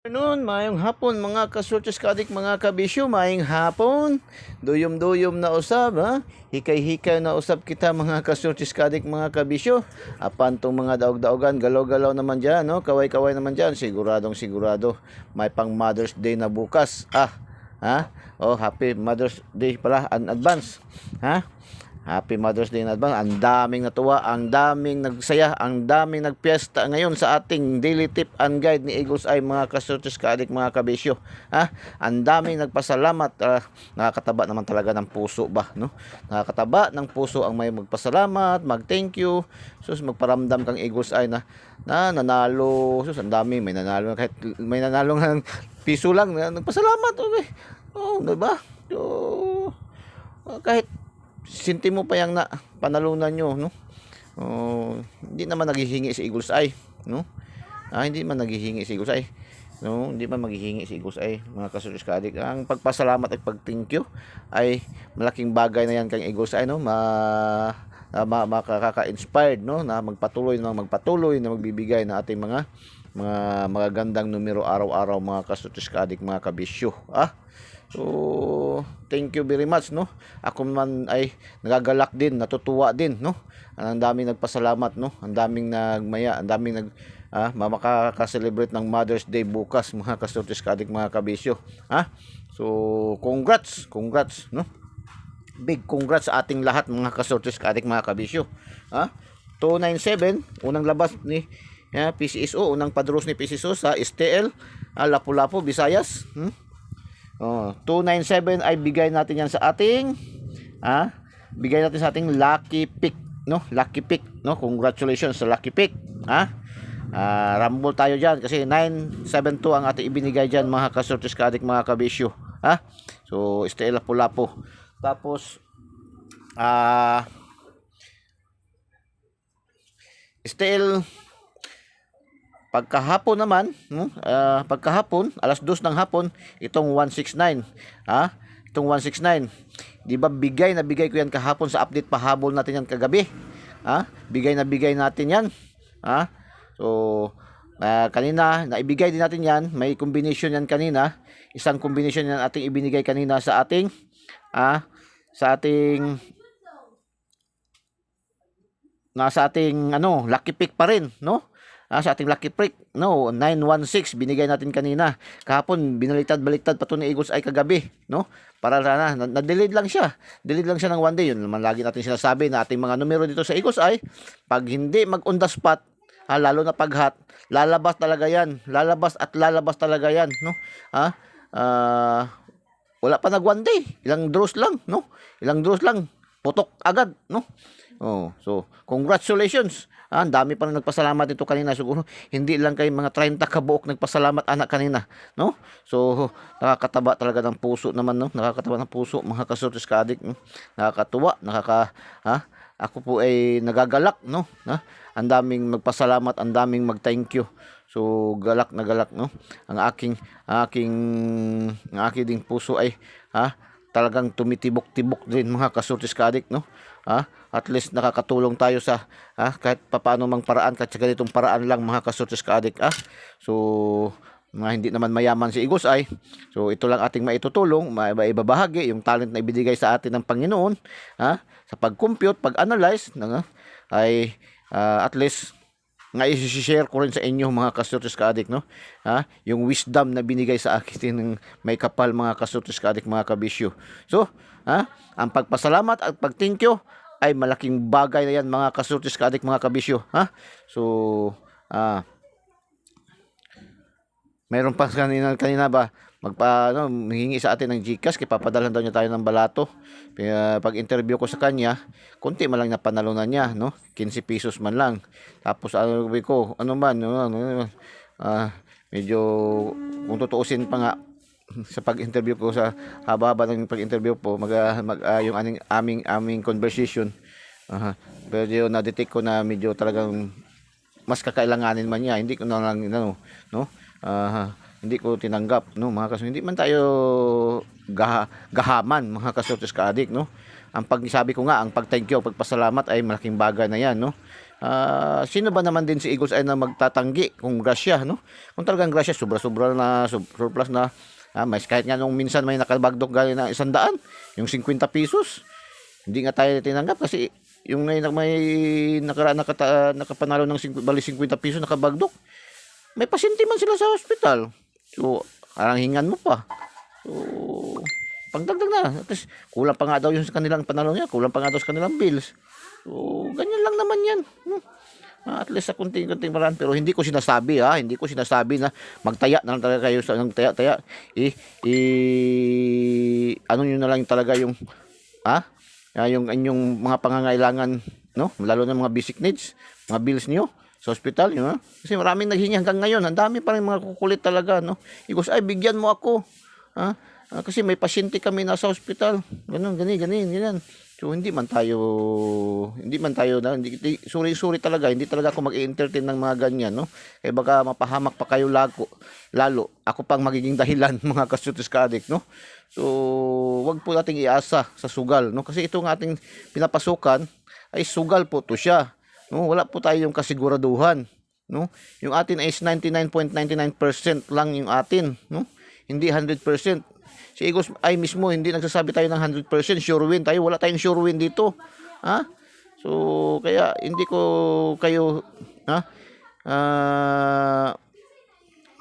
Noon, mayong hapon mga kasultis kadik mga kabisyo, mayong hapon. Duyom-duyom na usab ha. Hikay-hikay na usab kita mga kasultis kadik mga kabisyo. Apan tong mga daog-daogan, galaw-galaw naman diyan, no? Kaway-kaway naman diyan, siguradong sigurado. May pang Mother's Day na bukas. Ha? Oh, happy Mother's Day pala in advance. Ha? Happy Mother's Day in advance. Ang daming natuwa, ang daming nagsaya, ang daming nagpiesta ngayon sa ating daily tip and guide ni Eagles Eye mga kasurtis kaadik mga kabisyo. Ang daming nagpasalamat. Nakakataba naman talaga ng puso ba, no? Nakakataba ng puso ang may magpasalamat, mag-thank you. Sus, magparamdam kang Eagles Eye na nanalo. Sus, ang dami may nanalo, kahit may nanalo ng piso lang, nagpasalamat. Okay. Oh, 'di ba? So, kahit sinti mo pa yang na panalunan nyo, no? Hindi naman naghihingi si Eagles Eye, no? Hindi man naghihingi si Eagles Eye, no? Hindi man maghihingi si Eagles Eye, mga kasulis kaadik. Ang pagpasalamat at pag-thank you ay malaking bagay na yan kang Eagles Eye, no? Makaka-inspired, no? Na magpatuloy na magbibigay na ating mga magagandang numero araw-araw mga kasulis kaadik mga kabisyo. So, thank you very much, no? Ako man ay nagagalak din, natutuwa din, no? Ang daming nagpasalamat, no? Ang daming nagmaya, ang daming makaka-celebrate ng Mother's Day bukas, mga kasurtis kaadik mga kabisyo. So, congrats, no? Big congrats sa ating lahat mga kasurtis kaadik mga kabisyo. 297, unang labas ni PCSO, unang padros ni PCSO sa STL, Lapu-Lapu, Visayas. 297 ay bigay natin yan sa ating bigay natin sa ating lucky pick, no? Lucky pick, no? Congratulations sa lucky pick. Rumble tayo diyan kasi 972 ang ating ibinigay diyan mga kasurtis kaadik mga kabisyo. So STL Lapu-Lapu. Tapos STL pagkahapon naman, pagkahapon, alas 2 ng hapon, itong 169. Itong 169. 'Di ba bigay ko yan kahapon sa update, pahabol natin yan kagabi. Bigay natin yan. So, kanina naibigay din natin yan, may combination yan kanina. Isang combination yan ating ibinigay kanina sa ating lucky pick pa rin, no? Sa ating lucky pick, no, 916 binigay natin kanina. Kahapon binaliktad-baliktad pa to ni Eagles ay kagabi, no? Para na-delayed lang siya. Delayed lang siya ng one day. Yun naman lagi natin sinasabi na ating mga numero dito sa Eagles ay pag hindi mag-on the spot, lalo na pag hot, lalabas talaga yan. Lalabas talaga yan, no? Wala pa nag one day. Ilang draws lang, no? Ilang draws lang. Putok agad, no? So, congratulations. Ang dami pa na nagpasalamat dito kanina. Siguro, hindi lang kay mga 30 kabuok nagpasalamat anak kanina, no? So, nakakataba talaga ng puso naman, no? Nakakataba ng puso, mga kasurtis kaadik, no? Nakakatuwa, ako po ay nagagalak, no? Ang daming magpasalamat, ang daming mag-thank you. So, galak na galak, no? Ang aking ding puso ay, talagang tumitibok-tibok din mga kasurtis kaadik, no? At least nakakatulong tayo sa kahit papaano mang paraan, kahit sa ganitong paraan lang mga kasurtis kaadik. So hindi naman mayaman si Eagles Eye. So ito lang ating maitutulong, maibabahagi yung talent na ibinigay sa atin ng Panginoon sa pag-compute, pag-analyze ay at least nga i-share ko rin sa inyo mga kasurtis kaadik, no? Yung wisdom na binigay sa akin ng may kapal mga kasurtis kaadik mga kabisyo. So ang pagpasalamat at pag-thank you ay malaking bagay na yan mga kasurtis kaadik mga kabisyo. So mayroon pa kanina ba hihingi sa atin ng GCash, kaya papadalhan daw niya tayo ng balato. Pag interview ko sa kanya, konti man lang napanalunan niya, no? 15 pesos man lang. Tapos medyo kung tutuusin pa nga sa pag-interview ko, sa haba-haba ng pag-interview po, yung aming conversation, pero na-detect ko na medyo talagang mas kakailanganin man niya, hindi ko na lang hindi ko tinanggap, no, mga kasurtis. Hindi man tayo gahaman mga kasurtis kaadik, no? Ang pagsabi ko nga, ang pag-thank you, pagpasalamat ay malaking bagay na yan, no? Sino ba naman din si Eagles ay na magtatanggi kung grasya, no? Kung talagang grasya, sobra-sobra na, surplus na, mas kahit nga nung minsan may nakabagdok galing na 100, yung 50 pesos, hindi nga tayo tinanggap kasi yung may nakaraan nakapanalo ng 50 pesos nakabagdok, may pasyente man sila sa hospital. So, parang hingan mo pa. So, pangdagdag na. At least, kulang pa nga daw yung sa kanilang panalo niya, kulang pa nga daw sa kanilang bills. So, ganyan lang naman yan. At least sa kunting-kunting paraan. Pero hindi ko sinasabi, hindi ko sinasabi na magtaya na lang talaga kayo sa taya-taya. Ano nyo na lang talaga yung, yung inyong mga pangangailangan, no? Lalo na mga basic needs, mga bills niyo sa hospital, kasi maraming naghingi hanggang ngayon. Ang dami pa rin mga kukulit talaga, no? Igos, ay, bigyan mo ako. Kasi may pasyente kami nasa hospital. Ganun, ganyan. So, hindi man tayo sorry talaga, hindi talaga ako mag-i-entertain ng mga ganyan, no? Kaya baka mapahamak pa kayo lalo. Ako pang magiging dahilan, mga ka-Shorties ka-Addict, no? So, wag po nating iasa sa sugal, no? Kasi itong ating pinapasukan ay sugal po to siya, no? Wala po tayong kasiguraduhan, no? Yung atin ay 99.99% lang yung atin, no? Hindi 100%. Si Eagles ay mismo hindi nagsasabi tayo ng 100% sure win tayo. Wala tayong sure win dito. So kaya hindi ko kayo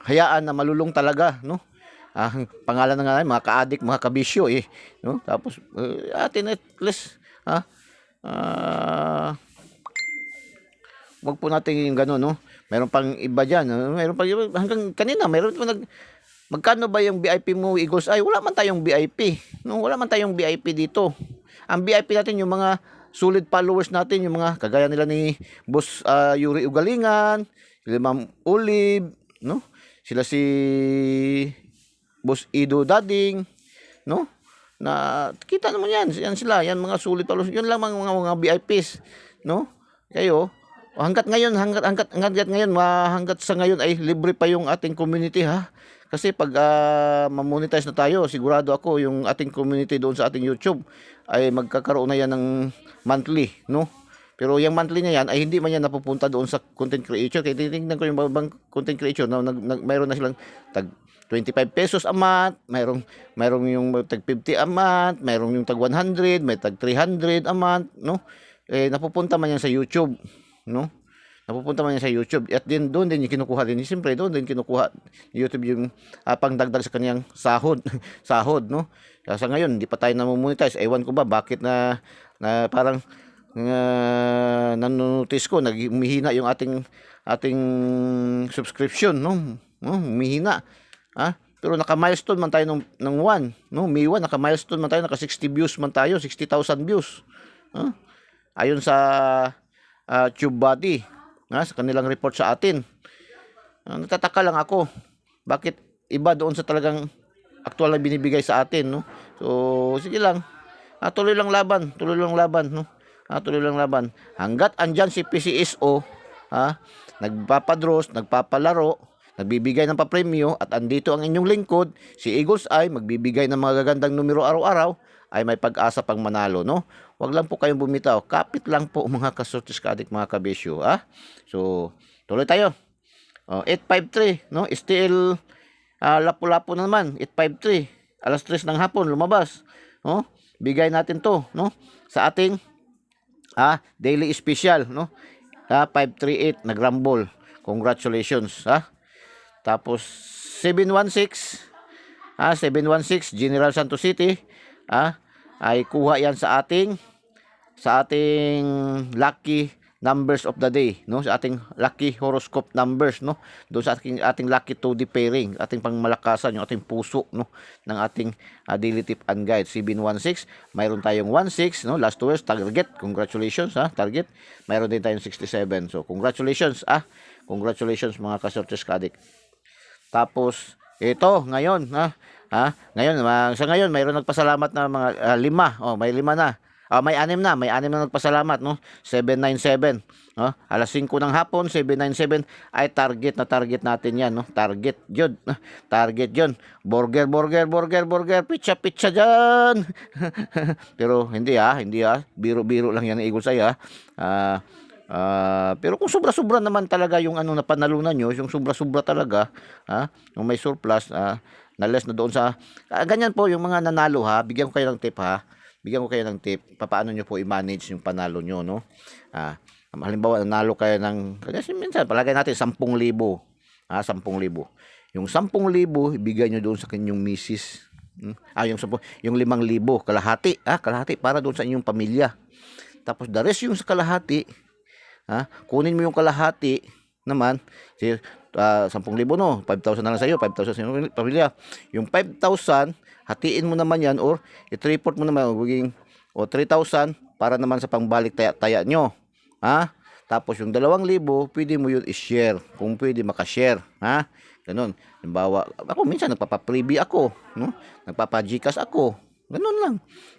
hayaan na malulong talaga, no? Ang pangalan na nga mga ka-addict, mga kabisyo no? Tapos atin at least wag po natin yung gano'n, no? Meron pang iba diyan, meron pang iba, hanggang kanina meron pa magkano ba yung VIP mo, Eagles? Ay, wala man tayong VIP. No, wala man tayong VIP dito. Ang VIP natin yung mga solid followers natin, yung mga kagaya nila ni Boss Yuri Ugalingan, sila Ma'am Olive, no? Sila si Boss Ido Dading, no? Na kita naman yan sila, yan mga solid followers. Yun lang mga VIPs, no? Kayo hanggat sa ngayon ay libre pa yung ating community, Kasi pag ma-monetize na tayo, sigurado ako yung ating community doon sa ating YouTube ay magkakaroon na yan ng monthly, no? Pero yung monthly na yan ay hindi man yan napupunta doon sa content creator. Kaya titingnan ko yung ibang content creator na mayroon na silang tag 25 pesos a month, mayroong yung tag 50 a month, mayroong yung tag 100, may tag 300 a month, no? Napupunta man yan sa YouTube, no? Napupunta man yan sa YouTube at doon din yung kinukuha din. Siyempre doon din kinukuha YouTube yung pangdagdag sa kanyang sahod, no? Sa ngayon hindi pa tayo na-monetize. Ewan ko ba bakit na parang nanonotice ko humihina yung ating subscription, no? Humihina. Pero naka-milestone man tayo ng 1, no? May 1 naka-milestone man tayo, naka 60 views man tayo, 60,000 views. Ayon sa TubeBuddy. Sa kanilang report sa atin. Natataka lang ako bakit iba doon sa talagang aktual na binibigay sa atin, no? So sige lang, tuloy lang laban, no? Tuloy lang laban hanggat andyan si PCSO, nagpapadros, nagpapalaro, nagbibigay ng papremyo at andito ang inyong lingkod, si Eagles ay magbibigay ng mga gagandang numero araw-araw, ay may pag-asa pang manalo, no? Wag lang po kayong bumitaw. Kapit lang po mga ka-Shorties ka-Addict, mga kabisyo, So, tuloy tayo. 853, no? STL lapu-lapu na naman, 853. Alas 3 ng hapon lumabas, no? Bigay natin 'to, no? Sa ating daily special, no? 538 nag-rumble. Congratulations, Tapos 716 General Santos City, ay kuha yan sa ating lucky numbers of the day, no? Sa ating lucky horoscope numbers, no? Doon sa ating lucky 2D pairing, ating pangmalakasan, yung ating puso, no? Ng ating daily tip and guide 716, mayroon tayong 16, no? Last 2 words target. Congratulations, target. Mayroon din tayong 67. So congratulations, congratulations mga ka-Shorties ka-Addict. Tapos ito ngayon, ngayon sa ngayon mayroon nagpasalamat na mga 5. May 5 na. May 6 na, nagpasalamat, no? 797, no? Alas 5 ng hapon, 797 ay target natin 'yan, no? Target 'yun. Target 'yun. Burger, pizza diyan. Pero hindi, biro-biro lang 'yan, Eagles ay, Pero kung sobra-sobra naman talaga yung ano na panalunan nyo, yung sobra-sobra talaga, yung may surplus, na less na doon sa, ganyan po yung mga nanalo ha, bigyan ko kayo ng tip ha, bigyan ko kayo ng tip, paano nyo po i-manage yung panalo nyo, no? Halimbawa, nanalo kayo ng, kasi minsan, palagay natin 10,000, 10,000. Yung 10,000, ibigay nyo doon sa kanyang misis. Yung 5,000, kalahati, kalahati para doon sa inyong pamilya. Tapos the rest yung sa kalahati, kunin mo yung kalahati naman, 10,000 no, 5,000 na lang sa iyo, 5,000 sa iyong pamilya. Yung 5,000, hatiin mo naman yan or i-report mo naman, magiging 3,000 para naman sa pangbalik taya nyo. Tapos yung 2,000, pwede mo yun i-share, kung pwede makashare, ganun. Halimbawa, ako minsan nagpapa-freebie ako, no? Nagpapa-GCash ako. Ganun lang.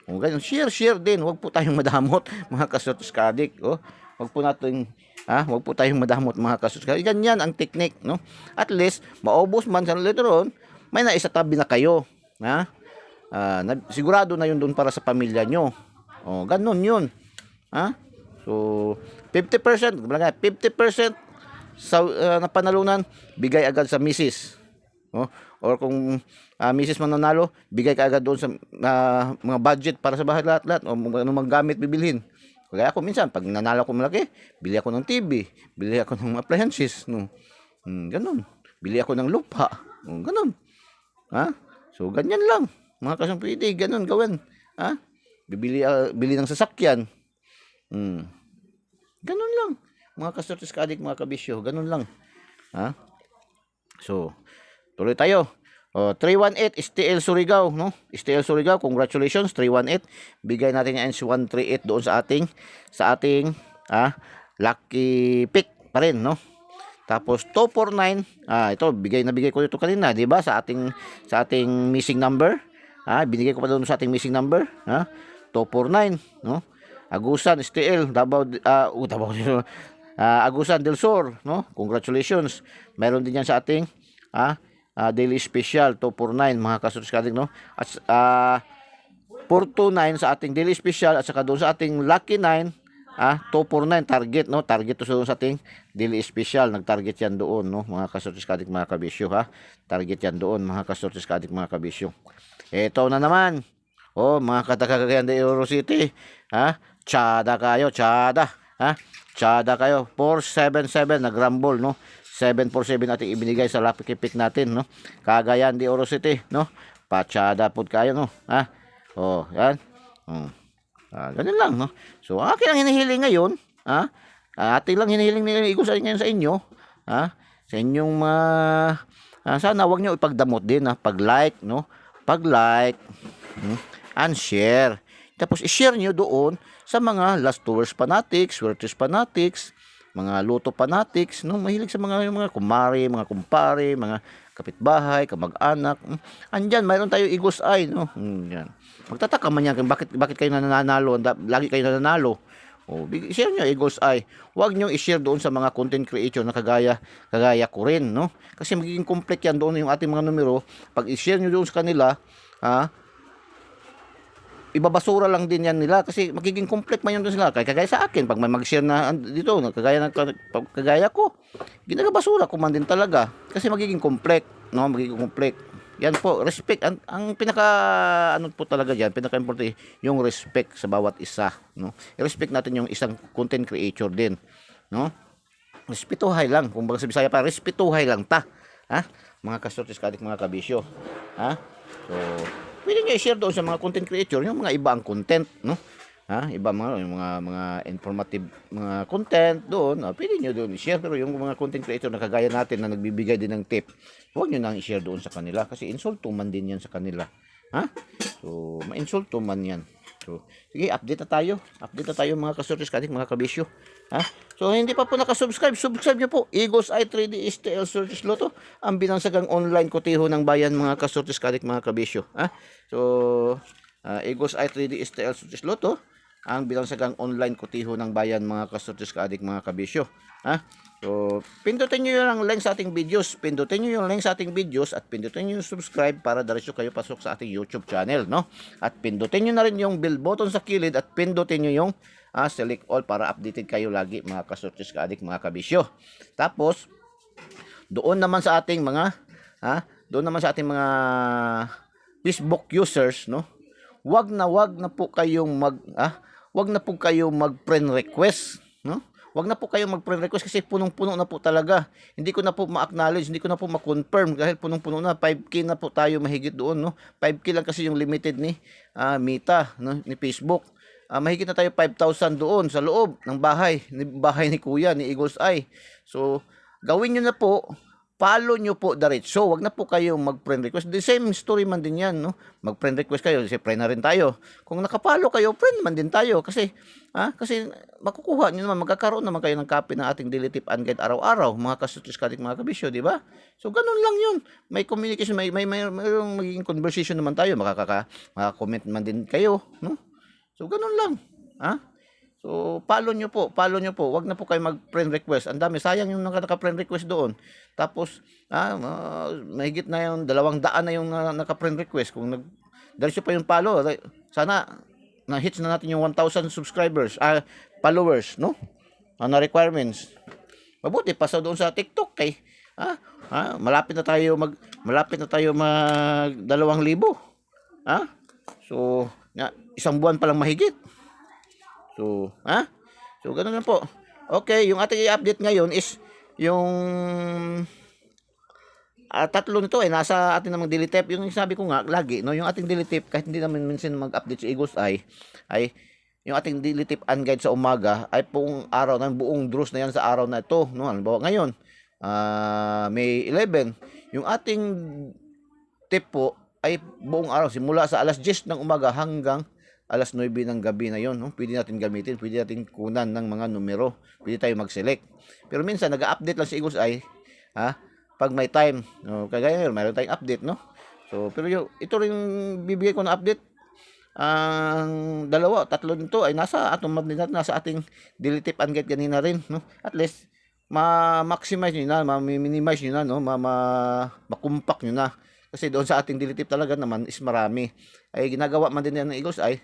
O ganun, share din. Huwag po tayong madamot, mga kasortis kadik. Huwag po tayong madamot, mga kasortis kadik. Ganyan ang technique, no? At least maubos man sa later on, may naisatabi na kayo, sigurado na yun doon para sa pamilya nyo. Ganun yun. So 50%, 50% sa napanalunan, bigay agad sa misis. Or kung misis man nanalo, bigay ka agad doon sa mga budget para sa bahay lahat-lahat o anong gamit bibilhin. Kaya ako minsan, pag nanalo ko malaki, bili ako ng TV, bili ako ng appliances, no? Ganun. Bili ako ng lupa. Ganun. So ganyan lang. Mga kasang pwede, ganun gawin. Bili ng sasakyan. Ganun lang. Mga kasortis kadik, mga kabisyo, ganun lang. So, tuloy tayo. 318 STL Surigao, no? STL Surigao, congratulations, 318. Bigay natin yung NC138 doon sa ating lucky pick pa rin, no? Tapos 249, ito bigay ko ito kanina, 'di ba? Sa ating missing number. Binigay ko pa doon sa ating missing number, 249, no? Agusan STL Davao, Agusan del Sur, no? Congratulations. Meron din yan sa ating daily special 249, mga kasortis kadik, no? At 429 sa ating daily special at saka doon sa ating lucky 9, 249 target, no? Target to sa ating daily special, nag-target yan doon, no? Mga kasortis kadik, mga kabisyo, target yan doon, mga kasortis kadik, mga kabisyo. Ito na naman, mga katakagayan de Euro City, tsada kayo, tsada 477 nag-rumble, no? 747 natin ibinigay sa lucky pick natin, no? Cagayan de Oro City, no? Patsada po kayo, no? Yan. Ganun lang, no? So, akin lang hinihiling ngayon, ating lang hinihiling ni Igusan ngayon sa inyo, sa inyong sana wag niyo ipagdamot din, pag-like, no? Pag-like, and share. Tapos i-share niyo doon sa mga last tours fanatics, Swertes fanatics, mga luto fanatics, no? Mahilig sa mga kumari, mga kumpare, mga kapitbahay, kamag-anak. Andyan, mayroon tayo Eagle's Eye, no? Yan. Magtataka man yan, bakit kayo nananalo, lagi kayo nananalo. Share nyo Eagle's Eye. Huwag nyo i-share doon sa mga content creator na kagaya ko rin, no? Kasi magiging complete yan doon yung ating mga numero. Pag i-share nyo doon sa kanila, ibabasura lang din yan nila kasi magiging complete man yun doon sila. Kagaya sa akin, pag may mag-share na dito, kagaya ko, ginagabasura ko man din talaga kasi magiging complete, no? Magiging complete. Yan po, respect. Ang pinaka, po talaga dyan, pinaka-importante, yung respect sa bawat isa, no? I-respect natin yung isang content creator din, no? Respetuhay lang. Kung baga sa Bisaya pa, respetuhay lang ta. Mga kasortis kadik, mga kabisyo. So, pwede nyo i-share doon sa mga content creator yung mga iba ang content, no? Iba mga informative mga content doon, pwede nyo doon i-share. Pero yung mga content creator na kagaya natin na nagbibigay din ng tip, huwag nyo nang i-share doon sa kanila kasi insulto man din yan sa kanila. So, ma-insulto man yan. So, sige, update na tayo mga kasortis kadik, mga kabisyo. So, hindi pa po nakasubscribe, subscribe nyo po. Eagle's Eye 3D STL Sortis Lotto, ang binansagang online kotiho ng bayan, mga kasortis kadik, mga kabisyo. So, Eagle's Eye 3D STL Sortis Lotto, ang binansagang online kutiho ng bayan, mga kasortes kaadik, mga kabisyo. Ha? So, pindutin nyo yung link sa ating videos. Pindutin nyo yung link sa ating videos at pindutin nyo yung subscribe para diretso kayo pasok sa ating YouTube channel, no? At pindutin nyo na rin yung bell button sa kilid at pindutin nyo yung select all para updated kayo lagi, mga kasortes kaadik, mga kabisyo. Tapos, doon naman sa ating mga Facebook users, no? Wag na po kayong mag-friend request, no? Wag na po kayong mag-friend request kasi punong-puno na po talaga. Hindi ko na po ma-acknowledge, hindi ko na po ma-confirm dahil punong-puno na. 5K na po tayo mahigit doon, no? 5K lang kasi yung limited ni Meta, no? Ni Facebook. Mahigit na tayo 5,000 doon sa loob ng bahay ni Kuya, ni Eagle's Eye. So, gawin nyo na po. Follow nyo po diretso. Wag na po kayong mag-friend request. The same story man din yan, no? Mag-friend request kayo, kasi friend na rin tayo. Kung nakapollow kayo, friend man din tayo. Kasi makukuha nyo naman, magkakaroon naman kayo ng copy ng ating daily tip and guide araw-araw, mga kasortes kaadik, mga kabisyo, di ba? So, ganun lang yun. May communication, may magiging conversation naman tayo. Makaka-comment man din kayo, no? So, ganun lang. So, follow nyo po. Wag na po kayo mag-friend request. Ang dami, sayang yung naka-friend request doon. Tapos, mahigit na yung 200 na yung naka-friend request. Kung diretso pa yung follow, sana na-hits na natin yung 1,000 subscribers, followers, no? Na requirements. Mabuti pa sa doon sa TikTok kay malapit na tayo mag 2,000. So, isang buwan pa lang mahigit. So, ganun lang po. Okay, yung ating i-update ngayon is yung tatlo nito ay nasa atin namang daily tip. Yung sabi ko nga lagi, no, yung ating daily tip kahit hindi naman minsan mag-update sa Eagle's Eye, ay yung ating daily tip and guide sa umaga ay buong araw ng buong draws na yan sa araw na ito, no. Halimbawa ngayon, May 11, yung ating tip po ay buong araw simula sa alas 10 ng umaga hanggang alas 9 ng gabi na yon, no? Pwede natin gamitin, pwede natin kunan ng mga numero, pwede tayo mag-select. Pero minsan nag-update lang si Eagle's Eye, pag may time, no? Kagaya ngayon, mayroon tayong update, no? So, pero ito rin bibigay ko na update. Ang tatlo nito ay nasa ating daily tip and guide kanina rin, no? At least ma-maximize niyo na, ma-minimize niyo na, no? Ma-compact niyo na. Kasi doon sa ating daily tip talaga naman is marami. Ay ginagawa man din yan ng Eagle's Eye.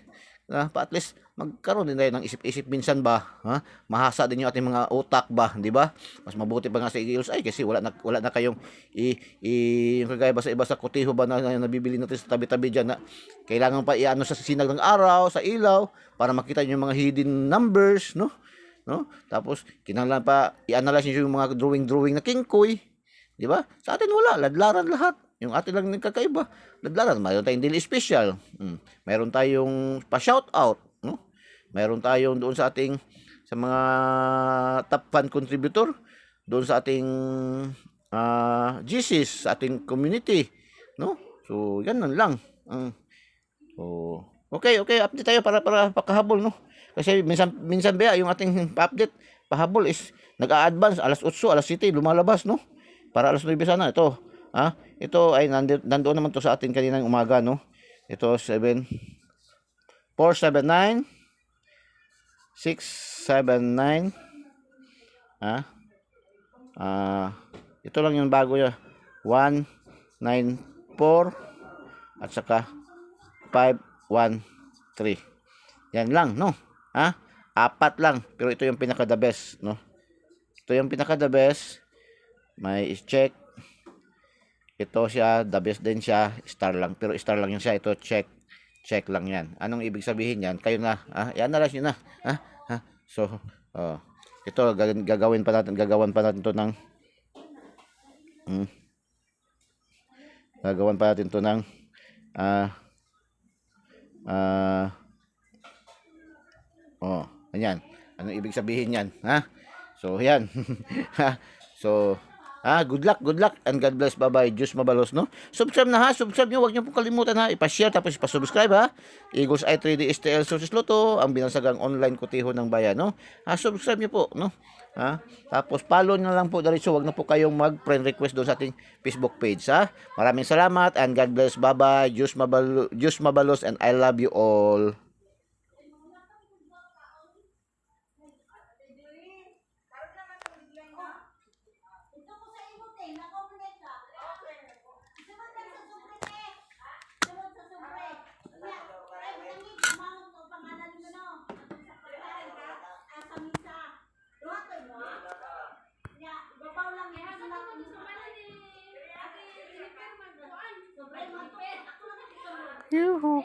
At least magkaroon din tayo ng isip-isip minsan ba, mahasa din yung ating mga utak ba, di ba? Mas mabuti pa nga sa Eagle's Eye kasi wala na kayong yung kagaya ba sa iba sa kutiho ba na nabibili natin sa tabi-tabi diyan na kailangan pa iano sa sinag ng araw, sa ilaw para makita niyo yung mga hidden numbers, no? Tapos kinahanglan pa i-analyze niyo yung mga drawing na kingkoy, di ba? Sa atin wala, ladlaran lahat. Yung atin lang nagkakaiba. Ladlaran, mayroon tayong daily special. Mayroon tayong pa-shoutout, no? Mayroon tayong doon sa mga top fan contributor, doon sa ating GCs, sa ating community, no? So, yan lang. So, okay, update tayo para pakahabol, no? Kasi minsan ba yung ating update pahabol is nag-a-advance alas 8, alas 7 lumalabas, no? Para alas 9 sana ito. Ito ay nandoon naman to sa atin kaninang umaga, no? Ito 479 679. Ito lang yung bago niya. 194 at saka 513. Yan lang, no? Apat lang, pero ito yung pinaka the best, no? Ito yung pinaka the best. May check. Ito siya, the best din siya, star lang. Pero star lang yun siya, ito check lang yan. Anong ibig sabihin yan? Kayo na, i-analyze nyo na. So, ito, gagawan pa natin to ng gagawan pa natin to ng ayan. Anong ibig sabihin yan? So, yan. So, good luck and God bless. Bye-bye. Diyos mabalos, no? Subscribe na subscribe nyo. Huwag nyo pong kalimutan ipashare tapos ipasubscribe Eagle's Eye 3D STL Sources Lotto, ang binansagang online kutiho ng bayan, no? Subscribe nyo po, no? Tapos follow nyo lang po diretso. Huwag na po kayong mag-friend request doon sa ating Facebook page, Maraming salamat and God bless. Bye-bye. Diyos mabalos and I love you all. Yuhu.